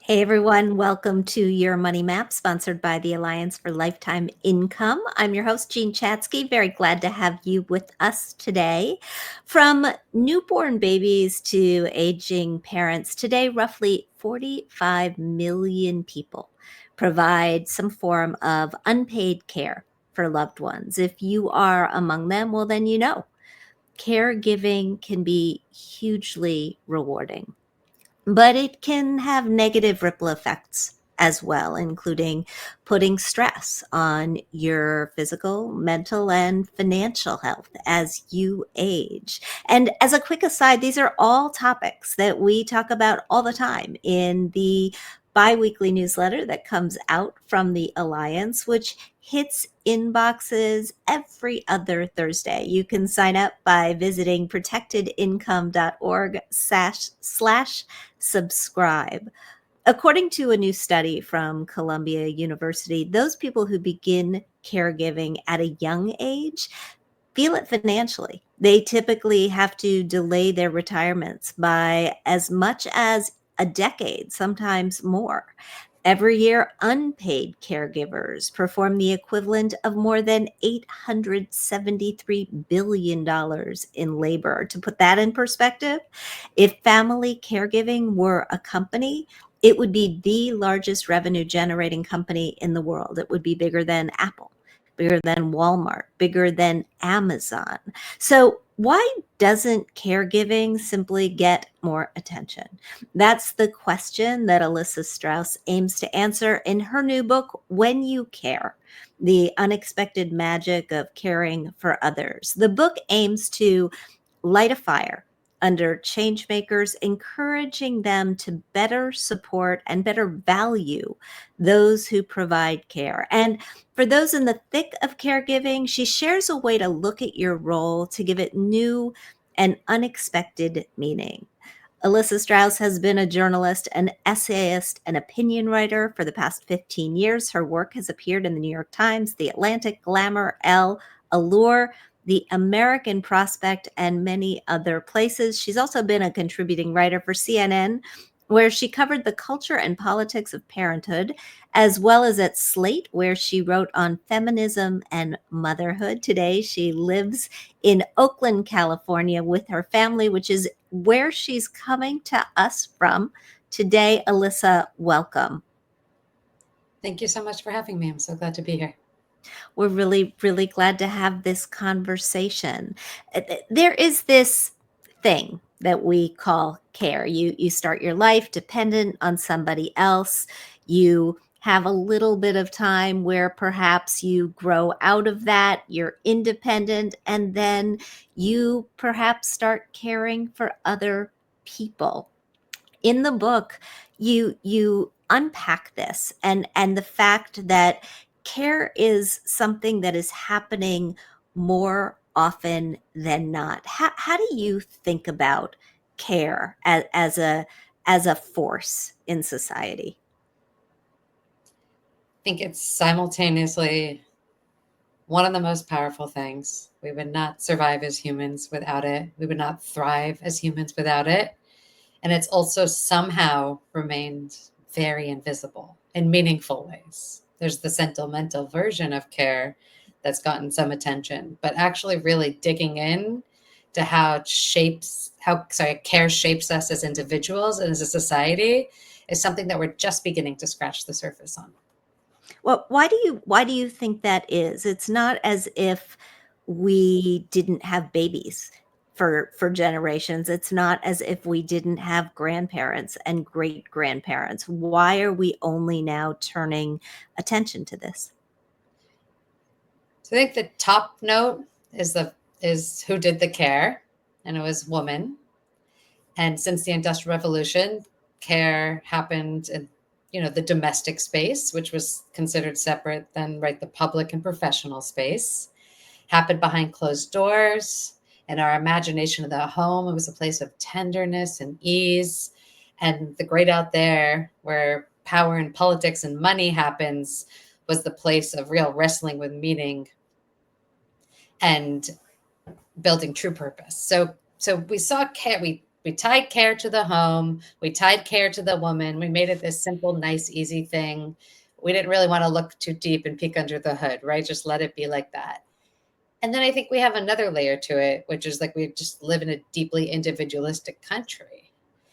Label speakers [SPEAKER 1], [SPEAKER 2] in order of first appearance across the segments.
[SPEAKER 1] Hey everyone, welcome to Your Money Map, sponsored by the Alliance for Lifetime Income. I'm your host, Jean Chatzky. Very glad to have you with us today. From newborn babies to aging parents, today roughly 45 million people provide some form of unpaid care for loved ones. If you are among them, well, then you know caregiving can be hugely rewarding, but it can have negative ripple effects as well, including putting stress on your physical, mental, and financial health as you age. And as a quick aside, these are all topics that we talk about all the time in the bi-weekly newsletter that comes out from the Alliance, which hits inboxes every other Thursday. You can sign up by visiting protectedincome.org/subscribe. According to a new study from Columbia University, those people who begin caregiving at a young age feel it financially. They typically have to delay their retirements by as much as a decade, sometimes more. Every year, unpaid caregivers perform the equivalent of more than $873 billion in labor. To put that in perspective, if family caregiving were a company, it would be the largest revenue generating company in the world. It would be bigger than Apple, bigger than Walmart, bigger than Amazon. So why doesn't caregiving simply get more attention? That's the question that Elissa Strauss aims to answer in her new book, When You Care: The Unexpected Magic of Caring for Others. The book aims to light a fire under changemakers, encouraging them to better support and better value those who provide care. And for those in the thick of caregiving, she shares a way to look at your role to give it new and unexpected meaning. Elissa Strauss has been a journalist, an essayist, an opinion writer for the past 15 years. Her work has appeared in the New York Times, The Atlantic, Glamour, Elle, Allure, The American Prospect, and many other places. She's also been a contributing writer for CNN, where she covered the culture and politics of parenthood, as well as at Slate, where she wrote on feminism and motherhood. Today, she lives in Oakland, California with her family, which is where she's coming to us from today. Elissa, welcome.
[SPEAKER 2] Thank you so much for having me. I'm so glad to be here.
[SPEAKER 1] We're really, really glad to have this conversation. There is this thing that we call care. You start your life dependent on somebody else. You have a little bit of time where perhaps you grow out of that, you're independent, and then you perhaps start caring for other people. In the book, you unpack this and the fact that care is something that is happening more often than not. How do you think about care as a force in society?
[SPEAKER 2] I think it's simultaneously one of the most powerful things. We would not survive as humans without it. We would not thrive as humans without it. And it's also somehow remained very invisible in meaningful ways. There's the sentimental version of care that's gotten some attention, but actually really digging in to care shapes us as individuals and as a society is something that we're just beginning to scratch the surface on.
[SPEAKER 1] Well, why do you think that is? It's not as if we didn't have babies for generations. It's not as if we didn't have grandparents and great grandparents. Why are we only now turning attention to this?
[SPEAKER 2] So I think the top note is who did the care, and it was woman. And since the Industrial Revolution, care happened in the domestic space, which was considered separate than the public and professional space, happened behind closed doors. And our imagination of the home, it was a place of tenderness and ease. And the great out there, where power and politics and money happens, was the place of real wrestling with meaning and building true purpose. So we saw care. We we tied care to the home. We tied care to the woman. We made it this simple, nice, easy thing. We didn't really want to look too deep and peek under the hood, right? Just let it be like that. And then I think we have another layer to it, which is like we just live in a deeply individualistic country.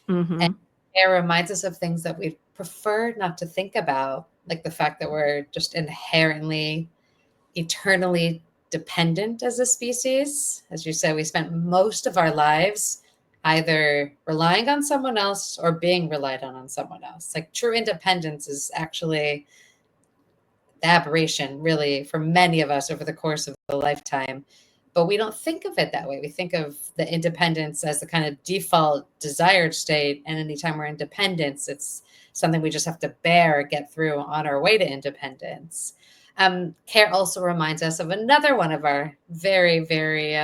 [SPEAKER 2] And
[SPEAKER 1] Mm-hmm.
[SPEAKER 2] it reminds us of things that we prefer not to think about, like the fact that we're just inherently, eternally dependent as a species. As you said, we spent most of our lives either relying on someone else or being relied on someone else. Like true independence is actually the aberration, really, for many of us over the course of a lifetime. But we don't think of it that way. We think of the independence as the kind of default desired state. And anytime we're independence, it's something we just have to bear, get through on our way to independence. Care also reminds us of another one of our very, very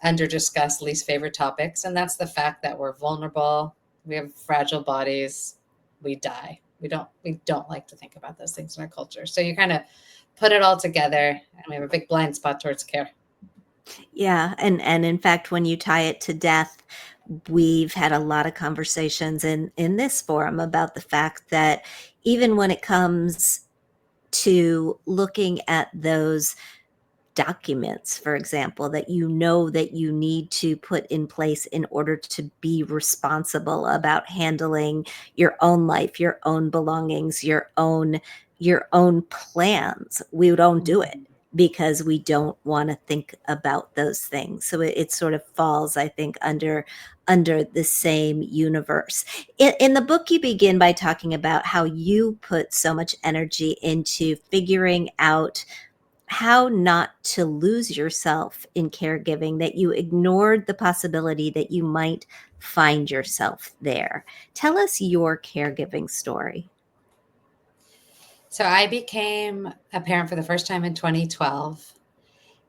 [SPEAKER 2] under discussed least favorite topics. And that's the fact that we're vulnerable. We have fragile bodies. We die. We don't like to think about those things in our culture. So you kind of put it all together, and we have a big blind spot towards care.
[SPEAKER 1] Yeah, and in fact, when you tie it to death, we've had a lot of conversations in this forum about the fact that even when it comes to looking at those documents, for example, that you know that you need to put in place in order to be responsible about handling your own life, your own belongings, your own plans, we don't do it because we don't want to think about those things. So it sort of falls, I think, under the same universe. In the book, you begin by talking about how you put so much energy into figuring out how not to lose yourself in caregiving, that you ignored the possibility that you might find yourself there. Tell us your caregiving story.
[SPEAKER 2] So I became a parent for the first time in 2012.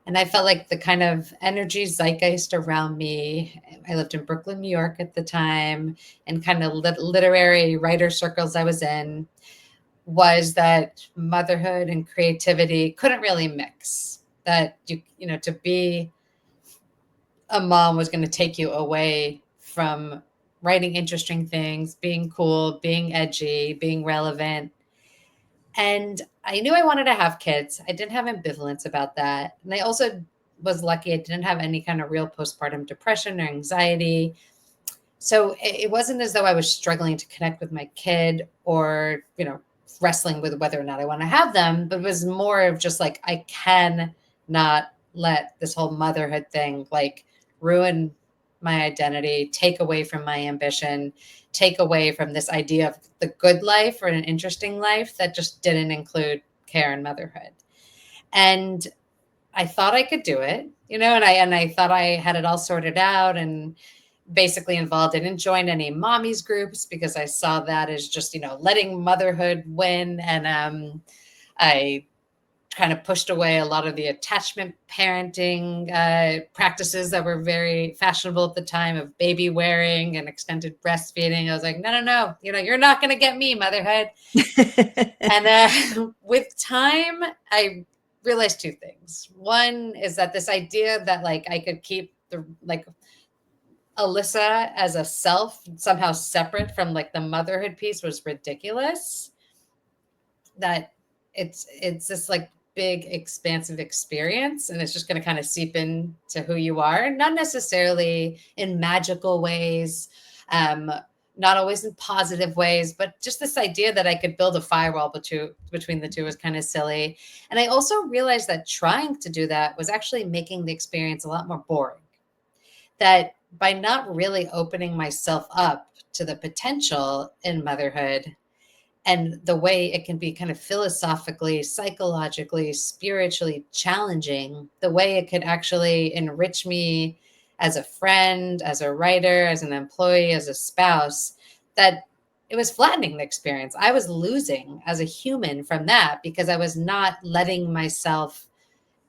[SPEAKER 2] And I felt like the kind of energy zeitgeist around me, I lived in Brooklyn, New York at the time, and kind of literary writer circles I was in, was that motherhood and creativity couldn't really mix. That to be a mom was going to take you away from writing interesting things, being cool, being edgy, being relevant. And I knew I wanted to have kids. I didn't have ambivalence about that. And I also was lucky I didn't have any kind of real postpartum depression or anxiety. So it wasn't as though I was struggling to connect with my kid or, wrestling with whether or not I want to have them, but it was more of just like, I can not let this whole motherhood thing like ruin my identity, take away from my ambition, take away from this idea of the good life or an interesting life that just didn't include care and motherhood. And I thought I could do it, and I thought I had it all sorted out and basically involved. I didn't join any mommies groups because I saw that as just, letting motherhood win. And I kind of pushed away a lot of the attachment parenting practices that were very fashionable at the time, of baby wearing and extended breastfeeding. I was like, no, you're not going to get me, motherhood. And with time, I realized two things. One is that this idea that like I could keep the like Elissa as a self somehow separate from like the motherhood piece was ridiculous. That it's this like big expansive experience, and it's just going to kind of seep into who you are, not necessarily in magical ways, not always in positive ways, but just this idea that I could build a firewall between the two was kind of silly. And I also realized that trying to do that was actually making the experience a lot more boring. That by not really opening myself up to the potential in motherhood and the way it can be kind of philosophically, psychologically, spiritually challenging, the way it could actually enrich me as a friend, as a writer, as an employee, as a spouse, that it was flattening the experience. I was losing as a human from that because I was not letting myself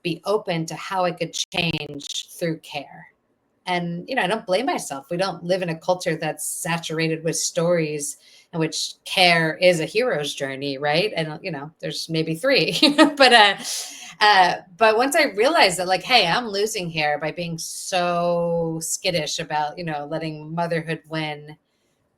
[SPEAKER 2] be open to how I could change through care. And, I don't blame myself. We don't live in a culture that's saturated with stories in which care is a hero's journey, right? And, there's maybe three. But But once I realized that, like, hey, I'm losing here by being so skittish about, letting motherhood win,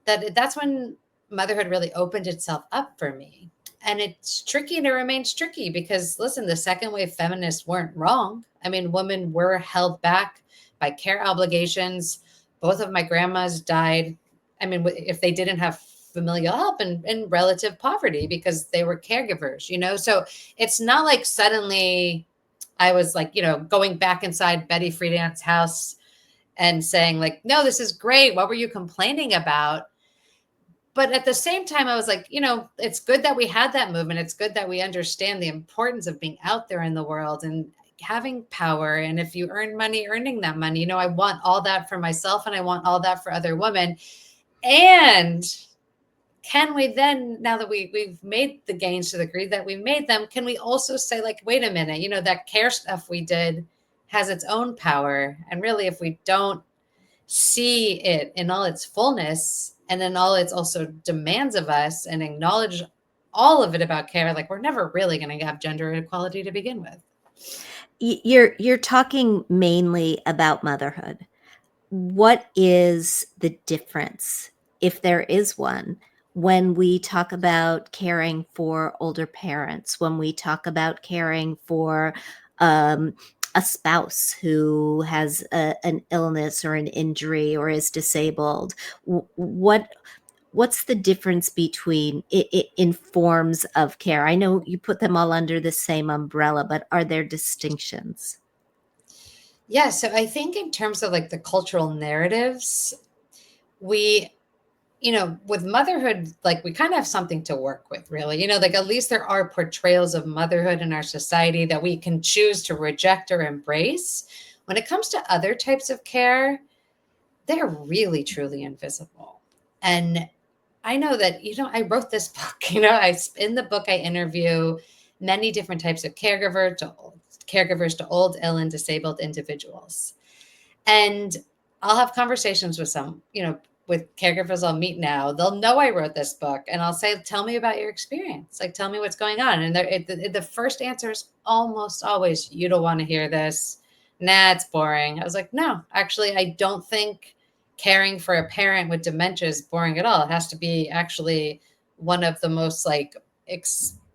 [SPEAKER 2] that's when motherhood really opened itself up for me. And it's tricky and it remains tricky because, listen, the second wave feminists weren't wrong. I mean, women were held back by care obligations. Both of my grandmas died. I mean, if they didn't have familial help and relative poverty because they were caregivers. So it's not like suddenly I was like, going back inside Betty Friedan's house and saying, like, no, this is great. What were you complaining about? But at the same time, I was like, it's good that we had that movement. It's good that we understand the importance of being out there in the world and having power. And if you earn money, earning that money, I want all that for myself and I want all that for other women. And can we then, now that we've made the gains to the degree that we made them, can we also say, like, wait a minute, that care stuff we did has its own power. And really, if we don't see it in all its fullness and in all its also demands of us and acknowledge all of it about care, like, we're never really going to have gender equality to begin with.
[SPEAKER 1] You're talking mainly about motherhood. What is the difference, if there is one, when we talk about caring for older parents, when we talk about caring for a spouse who has an illness or an injury or is disabled? What's the difference between in forms of care? I know you put them all under the same umbrella, but are there distinctions?
[SPEAKER 2] Yeah, so I think in terms of like the cultural narratives, we, with motherhood, like, we kind of have something to work with, really. Like, at least there are portrayals of motherhood in our society that we can choose to reject or embrace. When it comes to other types of care, they're really, truly invisible. And I know that, I wrote this book, in the book, I interview many different types of caregivers to old, ill, and disabled individuals. And I'll have conversations with some, with caregivers I'll meet now. They'll know I wrote this book, and I'll say, tell me about your experience. Like, tell me what's going on. And the first answer is almost always, you don't want to hear this. Nah, it's boring. I was like, no, actually, I don't think caring for a parent with dementia is boring at all. It has to be actually one of the most, like,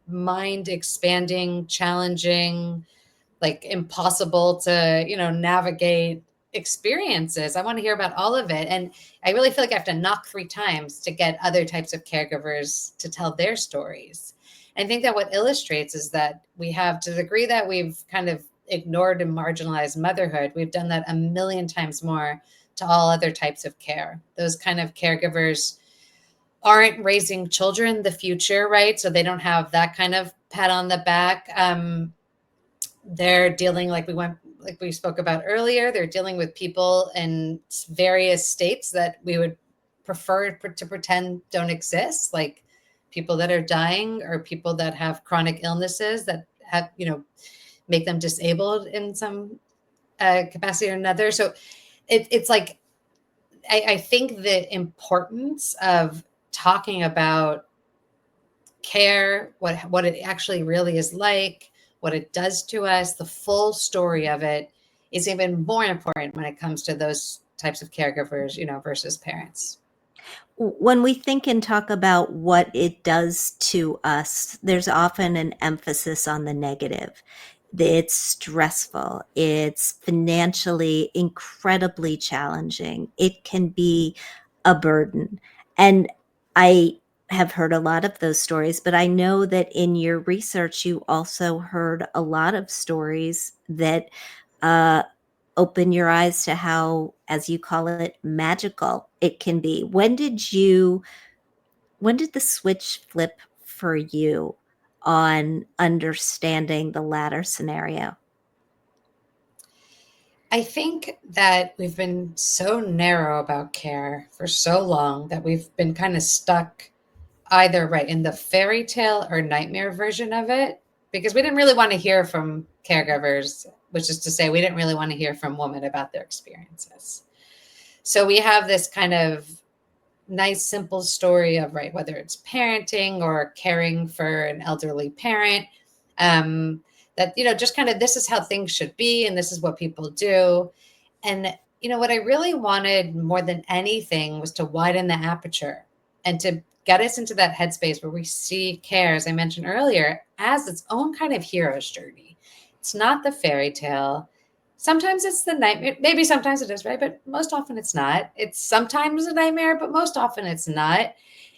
[SPEAKER 2] mind expanding, challenging, like, impossible to, navigate experiences. I want to hear about all of it. And I really feel like I have to knock 3 times to get other types of caregivers to tell their stories. And I think that what illustrates is that we have, to the degree that we've kind of ignored and marginalized motherhood, we've done that a million times more to all other types of care. Those kind of caregivers aren't raising children, the future, right? So they don't have that kind of pat on the back. They're dealing, like we spoke about earlier, they're dealing with people in various states that we would prefer to pretend don't exist, like people that are dying or people that have chronic illnesses that have, make them disabled in some capacity or another. So it's like, I think the importance of talking about care, what it actually really is like, what it does to us, the full story of it is even more important when it comes to those types of caregivers, versus parents.
[SPEAKER 1] When we think and talk about what it does to us, there's often an emphasis on the negative. It's stressful. It's financially incredibly challenging. It can be a burden. And I have heard a lot of those stories, but I know that in your research, you also heard a lot of stories that uh, open your eyes to how, as you call it, magical it can be. When did the switch flip for you on understanding the latter scenario?
[SPEAKER 2] I think that we've been so narrow about care for so long that we've been kind of stuck either right in the fairy tale or nightmare version of it, because we didn't really want to hear from caregivers, which is to say, we didn't really want to hear from women about their experiences. So we have this kind of nice, simple story of, right, whether it's parenting or caring for an elderly parent, um, that, just kind of, this is how things should be and this is what people do. And, what I really wanted more than anything was to widen the aperture and to get us into that headspace where we see care, as I mentioned earlier, as its own kind of hero's journey. It's not the fairy tale. Sometimes it's the nightmare. Maybe sometimes it is, right? But most often it's not. It's sometimes a nightmare, but most often it's not.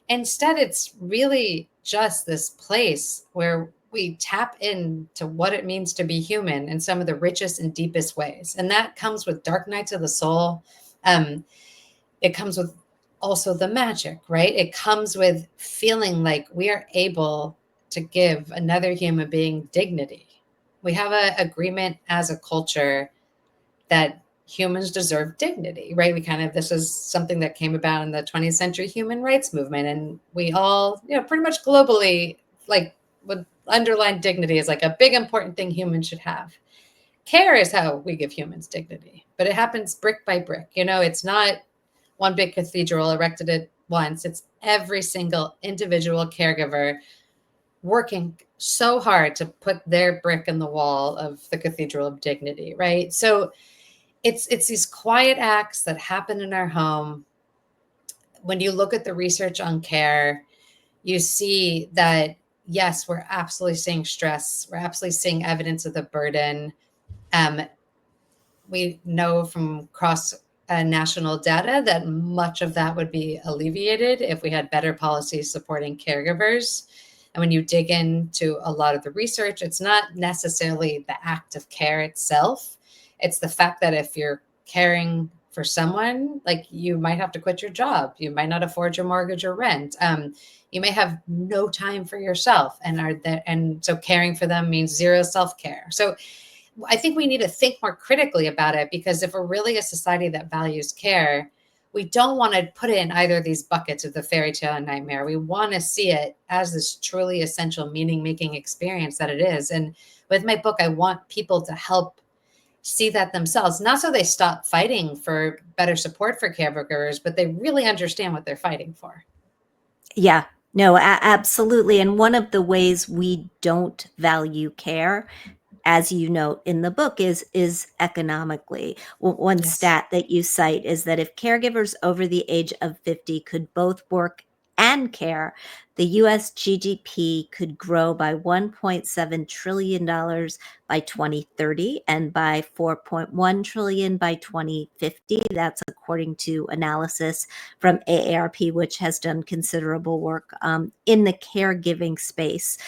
[SPEAKER 2] Instead, it's really just this place where we tap into what it means to be human in some of the richest and deepest ways. And that comes with dark nights of the soul. It comes with also the magic, right? It comes with feeling like we are able to give another human being dignity. We have an agreement as a culture that humans deserve dignity, right? This is something that came about in the 20th century human rights movement. And we all, pretty much globally, like, would underline dignity as like a big important thing humans should have. Care is how we give humans dignity, but it happens brick by brick. It's not one big cathedral erected at once. It's every single individual caregiver working so hard to put their brick in the wall of the cathedral of dignity, right? So it's these quiet acts that happen in our home. When you look at the research on care, you see that, yes, we're absolutely seeing stress. We're absolutely seeing evidence of the burden. We know from cross national data that much of that would be alleviated if we had better policies supporting caregivers. And when you dig into a lot of the research, it's not necessarily the act of care itself. It's the fact that if you're caring for someone, like, you might have to quit your job. You might not afford your mortgage or rent. You may have no time for yourself, and so caring for them means zero self-care. So I think we need to think more critically about it, because if we're really a society that values care, we don't want to put it in either of these buckets of the fairy tale and nightmare. We want to see it as this truly essential meaning-making experience that it is. And with my book, I want people to help see that themselves, not so they stop fighting for better support for caregivers, but they really understand what they're fighting for.
[SPEAKER 1] Yeah, no, absolutely. And one of the ways we don't value care, as you note in the book, is economically. One
[SPEAKER 2] Yes.
[SPEAKER 1] stat that you cite is that if caregivers over the age of 50 could both work and care, the US GDP could grow by $1.7 trillion by 2030 and by 4.1 trillion by 2050. That's according to analysis from AARP, which has done considerable work in the caregiving space.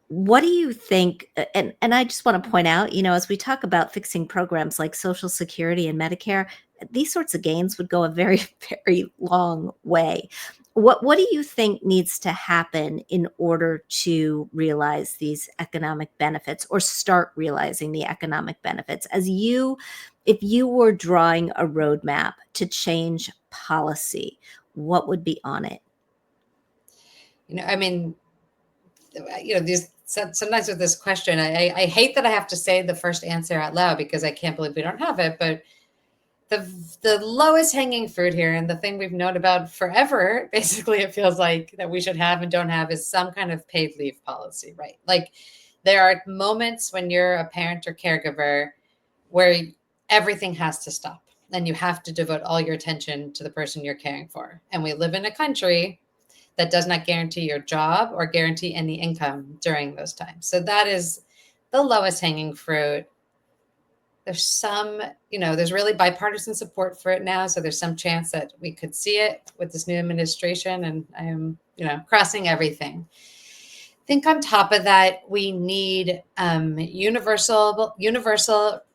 [SPEAKER 1] What do you think? And I just want to point out, as we talk about fixing programs like Social Security and Medicare, these sorts of gains would go a very, very long way. What do you think needs to happen in order to realize these economic benefits, or start realizing the economic benefits? If you were drawing a roadmap to change policy, what would be on it?
[SPEAKER 2] I mean, these sometimes with this question, I hate that I have to say the first answer out loud, because I can't believe we don't have it. But the lowest hanging fruit here, and the thing we've known about forever, basically, it feels like that we should have and don't have, is some kind of paid leave policy, right? Like, there are moments when you're a parent or caregiver where everything has to stop and you have to devote all your attention to the person you're caring for. And we live in a country that does not guarantee your job or guarantee any income during those times. So that is the lowest hanging fruit. There's there's really bipartisan support for it now. So there's some chance that we could see it with this new administration. And I am, crossing everything. I think on top of that, we need universal,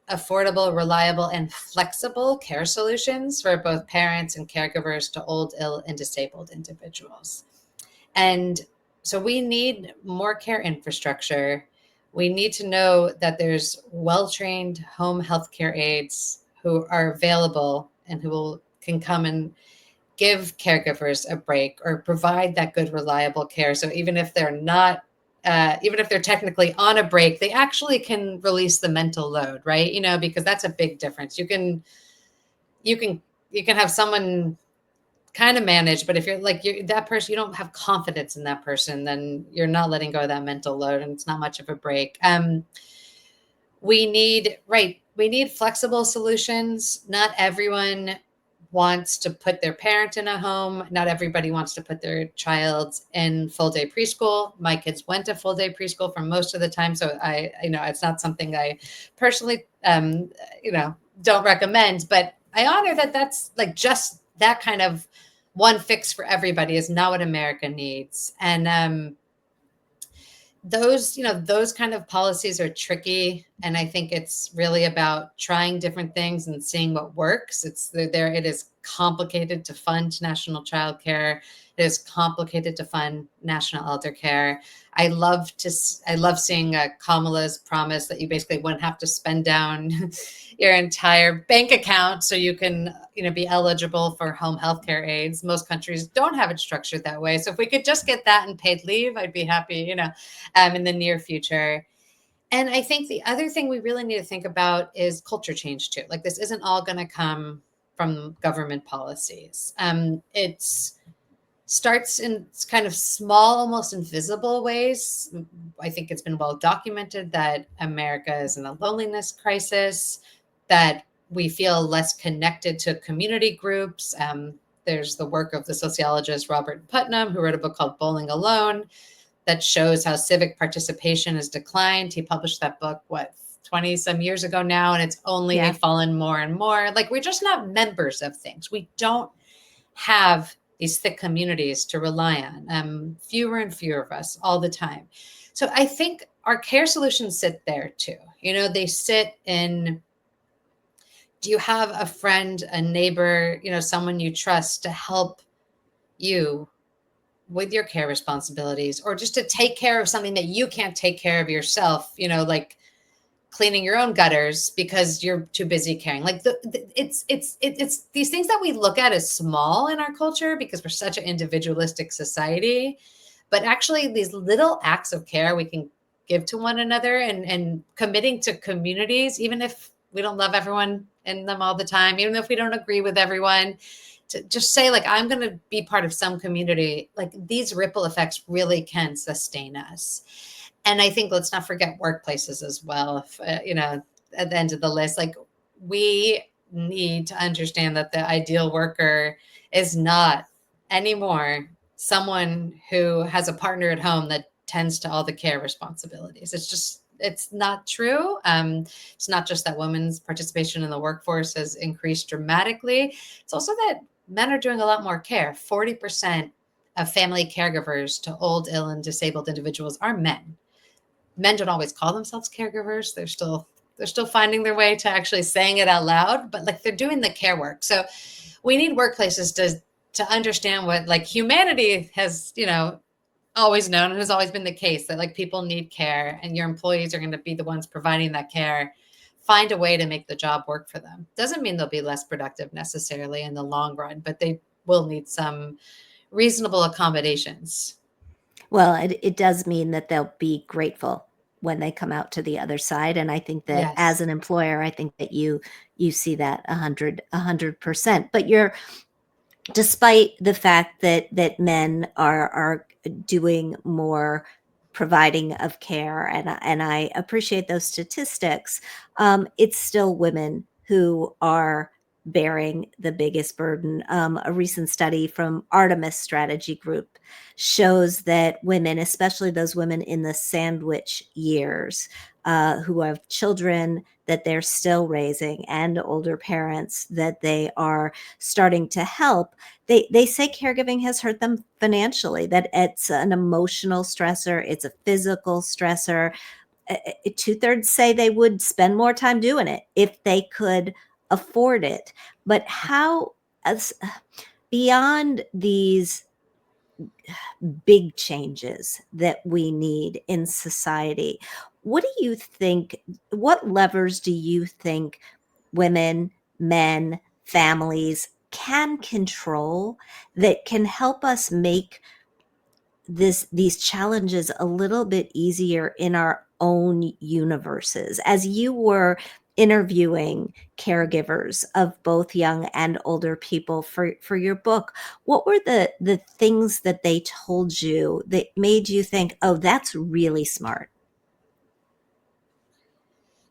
[SPEAKER 2] affordable, reliable, and flexible care solutions for both parents and caregivers to old, ill, and disabled individuals. And so we need more care infrastructure. We need to know that there's well-trained home healthcare aides who are available and can come and give caregivers a break or provide that good, reliable care. So even if they're not, even if they're technically on a break, they actually can release the mental load, right? Because that's a big difference. You can have someone kind of manage, but if you're that person, you don't have confidence in that person, then you're not letting go of that mental load, and it's not much of a break. we need flexible solutions. Not everyone wants to put their parent in a home. Not everybody wants to put their child in full day preschool. My kids went to full day preschool for most of the time, so it's not something I personally don't recommend, but I honor that that's like just that kind of one fix for everybody is not what America needs. And those kind of policies are tricky, and I think it's really about trying different things and seeing what works. It is complicated to fund national child care. It is complicated to fund national elder care. I love seeing Kamala's promise that you basically wouldn't have to spend down your entire bank account so you can be eligible for home health care aids. Most countries don't have it structured that way, so if we could just get that in paid leave, I'd be happy in the near future. And I think the other thing we really need to think about is culture change too. Like, this isn't all going to come from government policies. It starts in kind of small, almost invisible ways. I think it's been well documented that America is in a loneliness crisis, that we feel less connected to community groups. There's the work of the sociologist Robert Putnam, who wrote a book called Bowling Alone, that shows how civic participation has declined. He published that book, 20 some years ago now, and it's only fallen more and more. Like, we're just not members of things. We don't have these thick communities to rely on. Fewer and fewer of us all the time. So I think our care solutions sit there too. They sit in, do you have a friend, a neighbor, someone you trust to help you with your care responsibilities, or just to take care of something that you can't take care of yourself, like cleaning your own gutters because you're too busy caring. Like, it's these things that we look at as small in our culture because we're such an individualistic society, but actually these little acts of care we can give to one another, and committing to communities, even if we don't love everyone in them all the time, even if we don't agree with everyone, to just say, like, I'm going to be part of some community. Like, these ripple effects really can sustain us. And I think, let's not forget workplaces as well. At the end of the list, like, we need to understand that the ideal worker is not anymore someone who has a partner at home that tends to all the care responsibilities. It's not true. It's not just that women's participation in the workforce has increased dramatically. It's also that men are doing a lot more care. 40% of family caregivers to old, ill, and disabled individuals are men. Men don't always call themselves caregivers. They're still finding their way to actually saying it out loud, but like, they're doing the care work. So we need workplaces to understand what, like, humanity has, always known, and has always been the case, that like, people need care, and your employees are going to be the ones providing that care. Find a way to make the job work for them. Doesn't mean they'll be less productive necessarily in the long run, but they will need some reasonable accommodations.
[SPEAKER 1] Well, it does mean that they'll be grateful when they come out to the other side. And I think that as
[SPEAKER 2] Yes.
[SPEAKER 1] an employer, I think that you see that 100%. But you're, despite the fact that men are doing more providing of care, and I appreciate those statistics, it's still women who are bearing the biggest burden. A recent study from Artemis Strategy Group shows that women, especially those women in the sandwich years, who have children that they're still raising and older parents that they are starting to help, they say caregiving has hurt them financially, that it's an emotional stressor, it's a physical stressor. 2/3 say they would spend more time doing it if they could afford it. But how, as beyond these big changes that we need in society, what do you think, what levers do you think women, men, families can control that can help us make these challenges a little bit easier in our own universes? As you were interviewing caregivers of both young and older people for your book, what were the things that they told you that made you think, oh, that's really smart?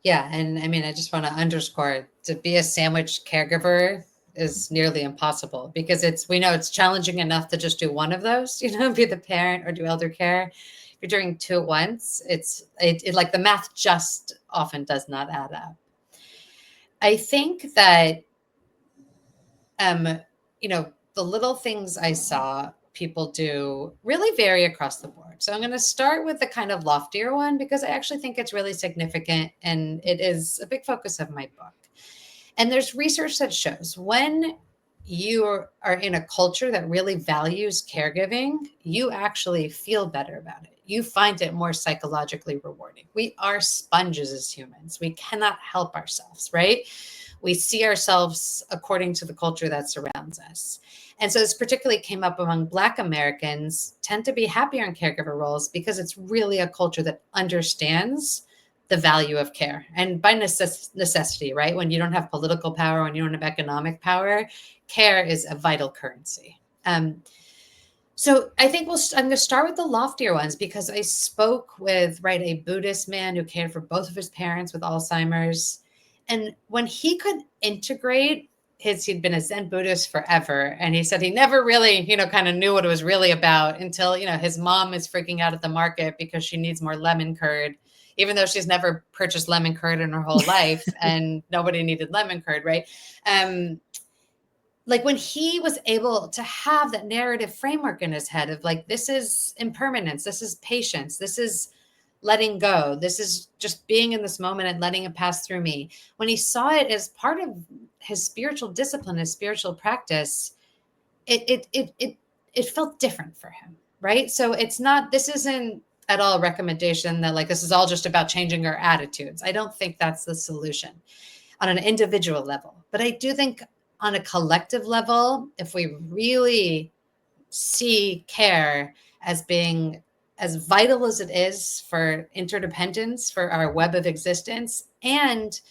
[SPEAKER 2] Yeah. And I mean, I just want to underscore, to be a sandwich caregiver is nearly impossible, because we know it's challenging enough to just do one of those, be the parent or do elder care. If you're doing two at once, it like the math just often does not add up. I think that, um, the little things I saw people do really vary across the board. So I'm going to start with the kind of loftier one, because I actually think it's really significant and it is a big focus of my book. And there's research that shows when you are in a culture that really values caregiving, you actually feel better about it. You find it more psychologically rewarding. We are sponges as humans. We cannot help ourselves, right? We see ourselves according to the culture that surrounds us. And so this particularly came up among Black Americans, tend to be happier in caregiver roles because it's really a culture that understands the value of care. And by necessity, right? When you don't have political power, when you don't have economic power, care is a vital currency. So I think I'm going to start with the loftier ones, because I spoke with, right, a Buddhist man who cared for both of his parents with Alzheimer's. And when he could integrate he'd been a Zen Buddhist forever. And he said he never really, kind of knew what it was really about until, his mom is freaking out at the market because she needs more lemon curd, even though she's never purchased lemon curd in her whole life and nobody needed lemon curd, right? Like when he was able to have that narrative framework in his head of like, this is impermanence, this is patience, this is letting go, this is just being in this moment and letting it pass through me. When he saw it as part of his spiritual discipline, his spiritual practice, it felt different for him, right? So this isn't at all a recommendation that like, this is all just about changing our attitudes. I don't think that's the solution on an individual level. But I do think on a collective level, if we really see care as being as vital as it is for interdependence, for our web of existence, and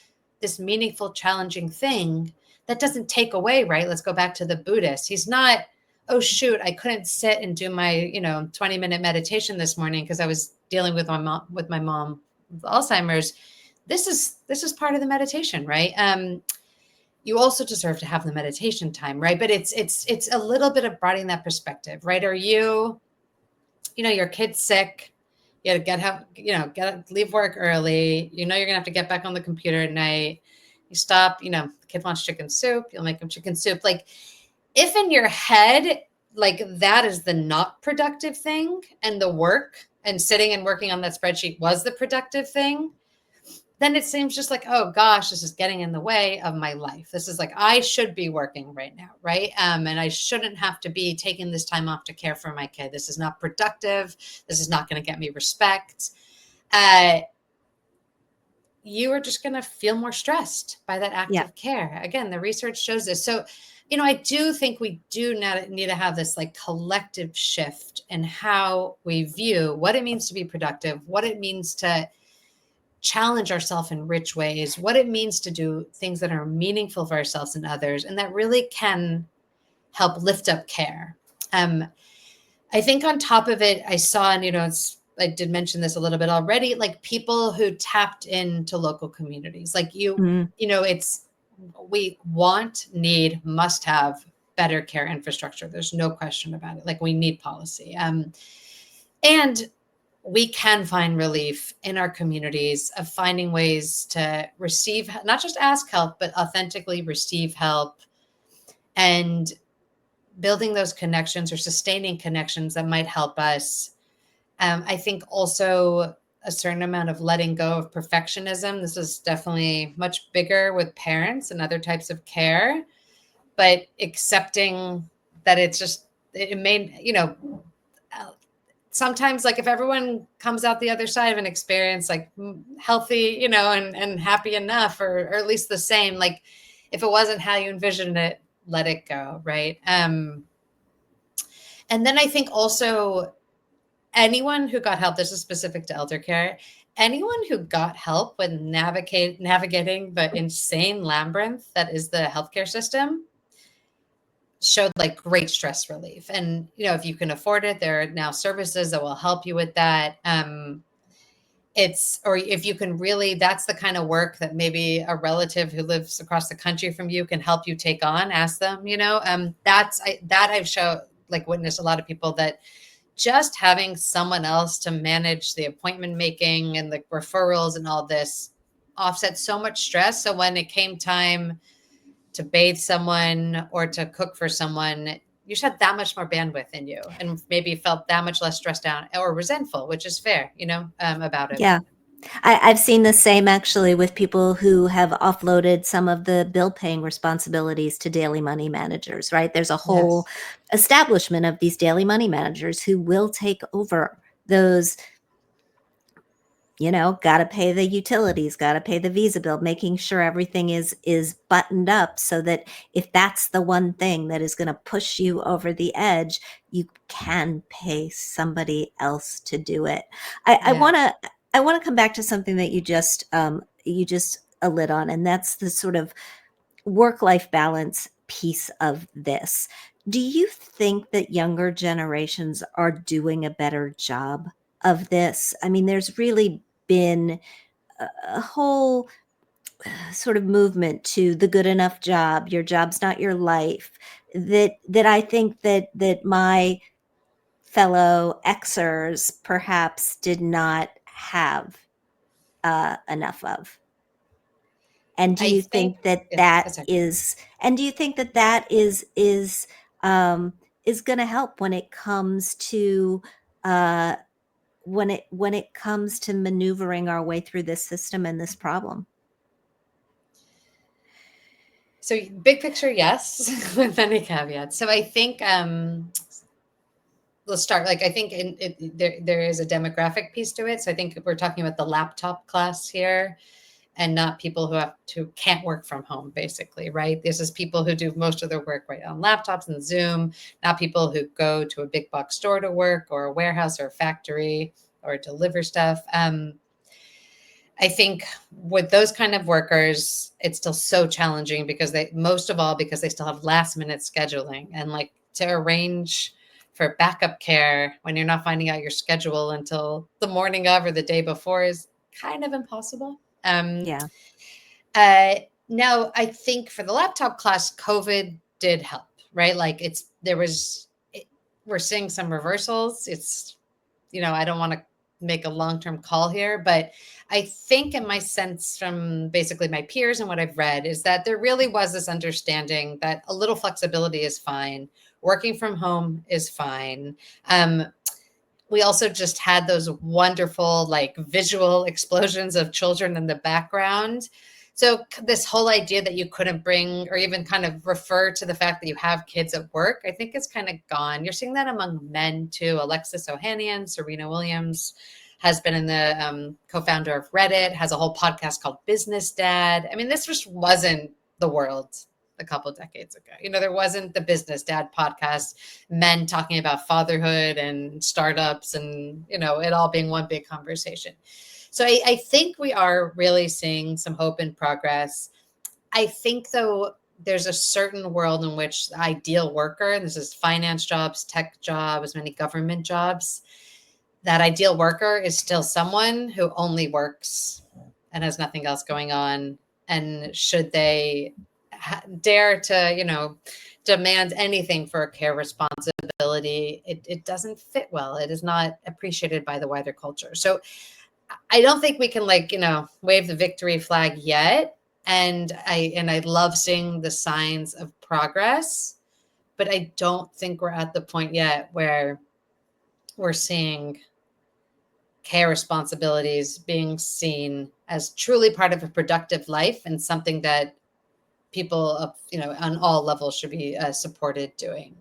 [SPEAKER 2] this meaningful, challenging thing that doesn't take away, right? Let's go back to the Buddhist. He's not, oh, shoot, I couldn't sit and do my, 20-minute meditation this morning because I was dealing with my mom with Alzheimer's. This is part of the meditation, right? You also deserve to have the meditation time, right? But it's a little bit of broadening that perspective, right? Are you, your kid's sick, you got to leave work early, you're gonna have to get back on the computer at night, you stop, the kid wants chicken soup, you'll make him chicken soup. Like, if in your head, like that is the not productive thing and the work and sitting and working on that spreadsheet was the productive thing, then it seems just like, oh gosh, this is getting in the way of my life. This is like, I should be working right now, right? And I shouldn't have to be taking this time off to care for my kid. This is not productive. This is not going to get me respect. You are just going to feel more stressed by that act of care. Again, the research shows this. So, I do think we do need to have this like collective shift in how we view what it means to be productive, what it means to challenge ourselves in rich ways, what it means to do things that are meaningful for ourselves and others, and that really can help lift up care. I think on top of it, I saw, and I did mention this a little bit already, like people who tapped into local communities, like we need, must have better care infrastructure. There's no question about it. Like we need policy. And we can find relief in our communities of finding ways to receive, not just ask help, but authentically receive help and building those connections or sustaining connections that might help us. I think also a certain amount of letting go of perfectionism. This is definitely much bigger with parents and other types of care, but accepting that it may, sometimes like if everyone comes out the other side of an experience like healthy, and happy enough, or at least the same, like if it wasn't how you envisioned it, let it go, right? And then I think also anyone who got help, this is specific to elder care, anyone who got help with navigating the insane labyrinth that is the healthcare system showed like great stress relief. And, if you can afford it, there are now services that will help you with that. it's, or if you can really, that's the kind of work that maybe a relative who lives across the country from you can help you take on. Ask them, that I've shown, like, witnessed a lot of people that just having someone else to manage the appointment making and the referrals and all this offset so much stress. So when it came time to bathe someone or to cook for someone, you just had that much more bandwidth in you and maybe felt that much less stressed out or resentful, which is fair, about it.
[SPEAKER 1] Yeah. I've seen the same actually with people who have offloaded some of the bill paying responsibilities to daily money managers, right? There's a whole
[SPEAKER 2] Yes.
[SPEAKER 1] establishment of these daily money managers who will take over those, got to pay the utilities, got to pay the Visa bill, making sure everything is buttoned up so that if that's the one thing that is going to push you over the edge, you can pay somebody else to do it. I
[SPEAKER 2] Yeah.
[SPEAKER 1] want to I want to come back to something that you just lit on, and that's the sort of work-life balance piece of this. Do you think that younger generations are doing a better job of this? I mean, there's really been a whole sort of movement to the good enough job. Your job's not your life. That I think that my fellow Xers perhaps did not have enough of. And do
[SPEAKER 2] I
[SPEAKER 1] you
[SPEAKER 2] think,
[SPEAKER 1] think that
[SPEAKER 2] yeah,
[SPEAKER 1] that
[SPEAKER 2] that's right.
[SPEAKER 1] is and do you think that that um is going to help when it comes to uh when it comes to maneuvering our way through this system and this problem?
[SPEAKER 2] So big picture, yes, with many caveats. So I think let's start. Like I think there is a demographic piece to it. So I think we're talking about the laptop class here, and not people who can't work from home, basically, right? This is people who do most of their work right on laptops and Zoom, not people who go to a big box store to work or a warehouse or a factory or deliver stuff. I think with those kind of workers, it's still so challenging because most of all, because they still have last minute scheduling, and like to arrange for backup care when you're not finding out your schedule until the morning of or the day before is kind of impossible.
[SPEAKER 1] Yeah.
[SPEAKER 2] Uh, Now, I think for the laptop class, COVID did help, right? Like we're seeing some reversals. I don't want to make a long term call here, but I think in my sense from basically my peers and what I've read is that there really was this understanding that a little flexibility is fine. Working from home is fine. Um, we also just had those wonderful like visual explosions of children in the background. So this whole idea that you couldn't bring or even kind of refer to the fact that you have kids at work, I think is kind of gone. You're seeing that among men too. Alexis Ohanian, Serena Williams has been in the co-founder of Reddit, has a whole podcast called Business Dad. I mean, this just wasn't the world a couple of decades ago. There wasn't the Business Dad podcast, men talking about fatherhood and startups and, it all being one big conversation. So I think we are really seeing some hope and progress. I think, though, there's a certain world in which the ideal worker, and this is finance jobs, tech jobs, many government jobs, that ideal worker is still someone who only works and has nothing else going on. And should they dare to, demand anything for a care responsibility, it doesn't fit well. It is not appreciated by the wider culture. So I don't think we can wave the victory flag yet. And I love seeing the signs of progress, but I don't think we're at the point yet where we're seeing care responsibilities being seen as truly part of a productive life and something that people of on all levels should be supported doing.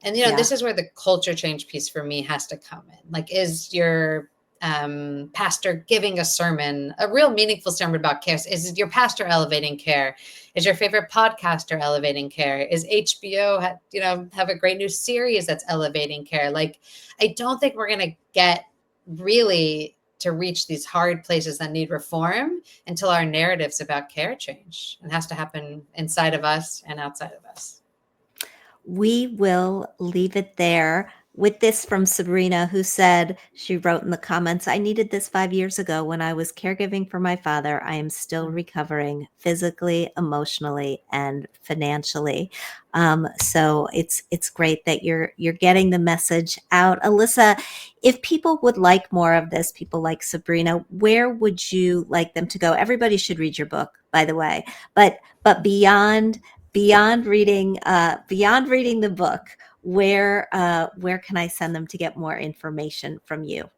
[SPEAKER 2] And
[SPEAKER 1] Yeah.
[SPEAKER 2] this is where the culture change piece for me has to come in. Like, is your pastor giving a sermon, a real meaningful sermon about care? Is your pastor elevating care? Is your favorite podcaster elevating care? Is HBO have a great new series that's elevating care? Like, I don't think we're gonna get really to reach these hard places that need reform until our narratives about care change. It has to happen inside of us and outside of us.
[SPEAKER 1] We will leave it there. with this from Sabrina, who said, she wrote in the comments, I needed this 5 years ago when I was caregiving for my father. I am still recovering physically, emotionally, and financially. So it's great that you're getting the message out. Elissa, if people would like more of this, people like Sabrina, where would you like them to go? Everybody should read your book, by the way. But beyond reading the book, where can I send them to get more information from you?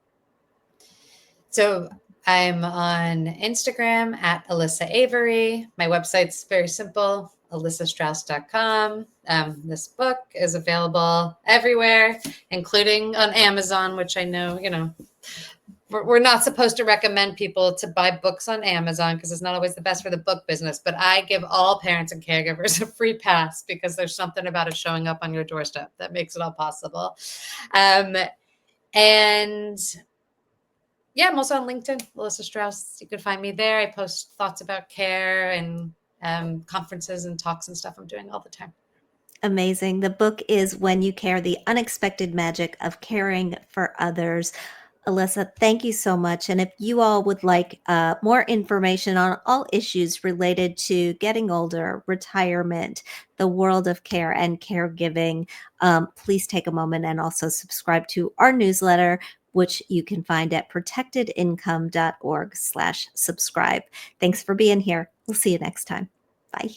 [SPEAKER 2] So I'm on Instagram at Elissa Avery. My website's very simple, elissastrauss.com. This book is available everywhere, including on Amazon, which I know, we're not supposed to recommend people to buy books on Amazon because it's not always the best for the book business. But I give all parents and caregivers a free pass because there's something about it showing up on your doorstep that makes it all possible. And yeah, I'm also on LinkedIn, Elissa Strauss. You can find me there. I post thoughts about care and conferences and talks and stuff I'm doing all the time.
[SPEAKER 1] Amazing. The book is When You Care, The Unexpected Magic of Caring for Others. Elissa, thank you so much. And if you all would like more information on all issues related to getting older, retirement, the world of care and caregiving, please take a moment and also subscribe to our newsletter, which you can find at protectedincome.org/subscribe. Thanks for being here. We'll see you next time. Bye.